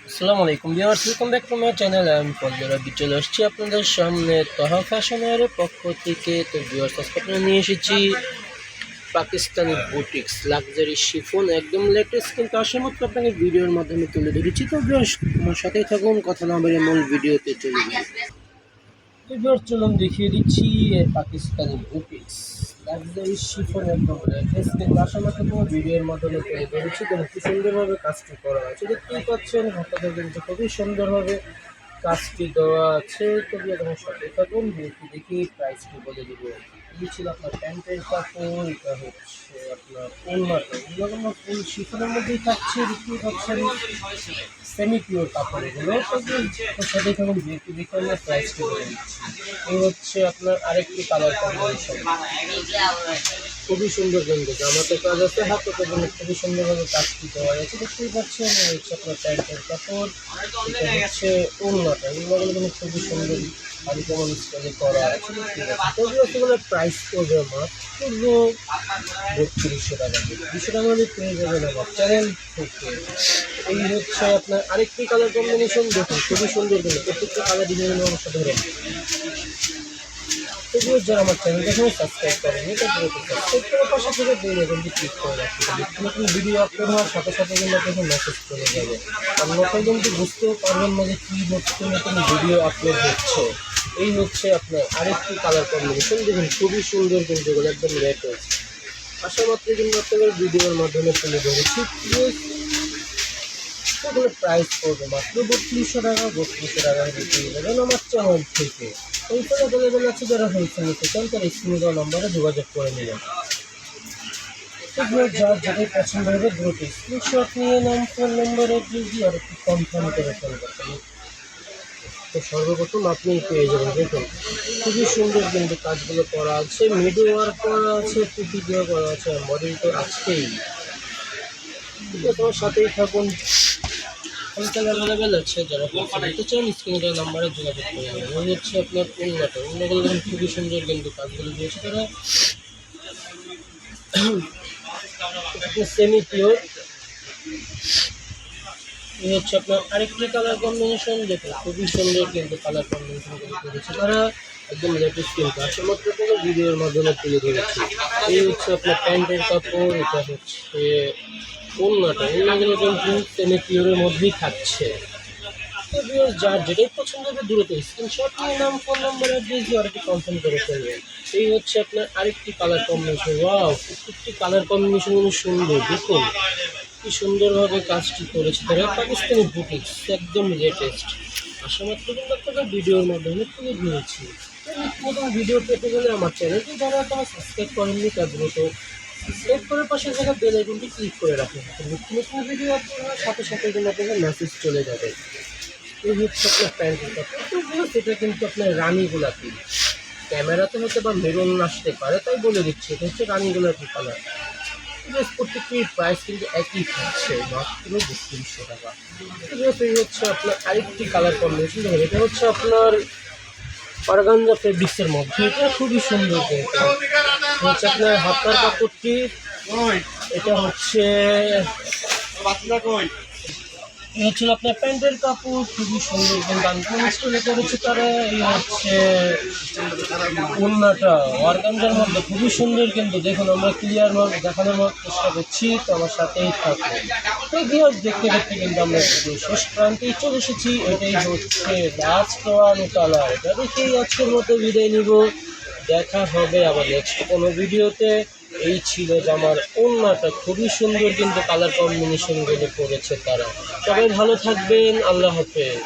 আসসালামু আলাইকুম viewers, welcome back to my channel. আমি ফজল রাব্বি চলে আসছি আপনাদের সামনে তাহা ফ্যাশনের পক্ষ থেকে। তো ভিউয়ার্স, আজকে আপনারা নিয়ে এসেছি পাকিস্তানি বুটিক্স লাক্সারি শিফন, একদম লেটেস্ট, কিন্তু আসে মাত্র আপনাকে ভিডিওর মাধ্যমে তুলে ধরেছি। তো ভিউয়ার্স, আমার সাথেই থাকুন, কথা না বলে মূল ভিডিওতে চলে যাই। তো ভিউয়ার্স, চলুন দেখিয়ে দিচ্ছি পাকিস্তানি বুটিক্স লাক্সারি শিফন, একদম লেটেস্ট, কিন্তু আসে মাত্র কোনো ভিডিওর মাধ্যমে তুলে ধরেছি। কিন্তু খুব সুন্দরভাবে কাজটি করা আছে, দেখতেই পাচ্ছেন হাতাটা কিন্তু খুবই সুন্দরভাবে কাজটি দেওয়া আছে। তো আমার সাথে থাকুন, দেখি প্রাইসটি বলে দিব। এই ছিল আপনার প্যান্টের কাপড়, এটা হচ্ছে আপনার ওড়নাটা ফুল শিফনের মধ্যেই থাকছে, দেখতেই পাচ্ছেন সেমি পিওর কাপড় এগুলো। তো সাথে থাকুন, দেখে আমরা প্রাইসটি বলে দিচ্ছি। এই হচ্ছে আপনার আরেকটি কালার কম্বিনেশন, খুবই সুন্দর, কিন্তু জামাতে কাজ আছে, হাতে কিন্তু খুবই সুন্দরভাবে কাজটি দেওয়া আছে, দেখতেই পাচ্ছেন। এই হচ্ছে আপনার প্যান্টের কাপড়, এটা হচ্ছে ওড়নাটা, ওড়নাগুলো কিন্তু খুবই সুন্দর আর যেমন স্টাইলে করা আছে। তবুও সেগুলো প্রাইস করবে মাত্র 3200 টাকা, 200 টাকা মধ্যে পেয়ে যাবেন আমার চ্যানেল থেকে। এই হচ্ছে আপনার আরেকটি কালার কম্বিনেশন, দেখুন খুবই সুন্দর, কিন্তু প্রত্যেকটা কালার ডিজাইন অসাধারণ। তবুও যারা আমার চ্যানেলটা সাবস্ক্রাইব করেনি, তাদের সাবস্ক্রাইব করার পাশে থেকে বেল আইকনটি ক্লিক করে রাখতে হবে। নতুন ভিডিও আপলোড হওয়ার সাথে সাথে কিন্তু আপনাকে মেসেজ চলে যাবে, আর নতুন কিন্তু বুঝতেও পারবেন না যে কী নতুন নতুন ভিডিও আপলোড হচ্ছে। এই হচ্ছে আপনার আরেকটি কালার কম্বিনেশন, দেখুন খুবই সুন্দর, কিন্তু এগুলো একদম লেটেস্ট। আশা মাত্র কিন্তু আপনাদের ভিডিওর মাধ্যমে তুলে ধরেছি। সেগুলো প্রাইস পড়বে মাত্র 3200 টাকা। 3200 টাকায় পেয়ে যাবেন আমার চ্যানেল থেকে। ওইখানে অ্যাভেলেবেল আছে, যারা হোলসেল নিতে চান তারা স্ক্রিনে দেওয়া নম্বরে যোগাযোগ করে নেবেন। এগুলো যার যেটাই পছন্দ হবে দ্রুত স্ক্রিনশট নিয়ে নাম, ফোন নম্বর, অ্যাড্রেস দিয়ে আর একটু কনফার্ম করে ফেলবেন। তো সর্বপ্রথম আপনি পেয়ে যাবেন, দেখুন খুবই সুন্দর, কিন্তু কাজগুলো করা আছে, মিডো ওয়ার্ক করা আছে, টুপি দিয়ে করা আছে, আর মডেল তো আছেই। ঠিক আছে, তোমার সাথেই থাকুন, হোলসেল অ্যাভেলেবেল আছে, যারা নিতে চান স্ক্রিনে দেওয়া নাম্বারে যোগাযোগ করে নেবেন। ওই হচ্ছে আপনার অন্যগুলো দেখুন খুবই সুন্দর, কিন্তু কাজগুলো দিয়েছে তারা সেমি পিওর। এই হচ্ছে আপনার আরেকটি কালার কম্বিনেশন, দেখুন খুবই সুন্দর, কিন্তু কালার কম্বিনেশন করেছে তারা, একদম লেটেস্ট, কিন্তু আসলে কোনো ভিডিওর মাধ্যমে তুলে ধরেছি। এই হচ্ছে আপনার প্যান্টের কাপড়, এটা হচ্ছে ওড়নাগুলো কিন্তু সেমি পিওরের মধ্যেই থাকছে। তো যার যেটাই পছন্দ হবে দ্রুত স্ক্রিনশট নিয়ে নাম, ফোন নম্বর, অ্যাড্রেস দিয়ে আরেকটি কনফার্ম করে ফেলবেন। এই হচ্ছে আপনার আরেকটি কালার কম্বিনেশন। ওয়াও, প্রত্যেকটি কালার কম্বিনেশন কিন্তু সুন্দর, দেখুন কি সুন্দরভাবে কাজটি করেছে তারা। পাকিস্তানি বুটিক্স, একদম লেটেস্ট, আশা মাত্র কিন্তু আপনাদের ভিডিওর মাধ্যমে তুলে দিয়েছি। নতুন ভিডিও পেতে গেলে আমার চ্যানেলটি যারা তারা সাবস্ক্রাইব করেননি তার দ্রুত সাবস্ক্রাইব করার পাশে জায়গা বেল আইকনটি ক্লিক করে রাখুন, নতুন নতুন ভিডিও আপলোড হওয়ার সাথে সাথে কিন্তু আপনাদের মেসেজ চলে যাবে। এই হচ্ছে আপনার প্যান্টের কাপড়, সেটা কিন্তু আপনার রানী গোলাপি, ক্যামেরাতে হয়তো বা মেরুন আসতে পারে তাই বলে দিচ্ছি, এটা হচ্ছে রানী গোলাপি কালার। প্রত্যেকটির প্রাইস কিন্তু একই থাকছে, মাত্র 3200 টাকা। এই হচ্ছে আপনার আরেকটি কালার কম্বিনেশন, দেখুন এটা হচ্ছে আপনার অর্গানজা ফেব্রিক্সের মধ্যে, এটা খুবই সুন্দর, কিন্তু হচ্ছে আপনার হাতার কাপড়টি, এটা হচ্ছে এই হচ্ছিল আপনার প্যান্টের কাপড়, খুবই সুন্দর, কিন্তু আনকমস্টলে করেছে তারা। এই হচ্ছে ওড়নাটা অর্গানজার মধ্যে খুবই সুন্দর, কিন্তু দেখুন আমরা ক্লিয়ারভাবে দেখানোর চেষ্টা করছি, তো আমার সাথেই থাকবে। তো ভিউয়ার্স, দেখতে দেখতে কিন্তু আমরা শেষ প্রান্তেই চলে এসেছি। এটাই হচ্ছে লাস্ট ওয়ান কালার, এটা দেখেই আজকের মতো বিদায় নিব। দেখা হবে আবার নেক্সট কোনো ভিডিওতে। এই ছিল জামার ওড়নাটা, খুবই সুন্দর, কিন্তু কালার কম্বিনেশনগুলো করেছে তারা। সবাই ভালো থাকবেন, আল্লাহ হাফেজ।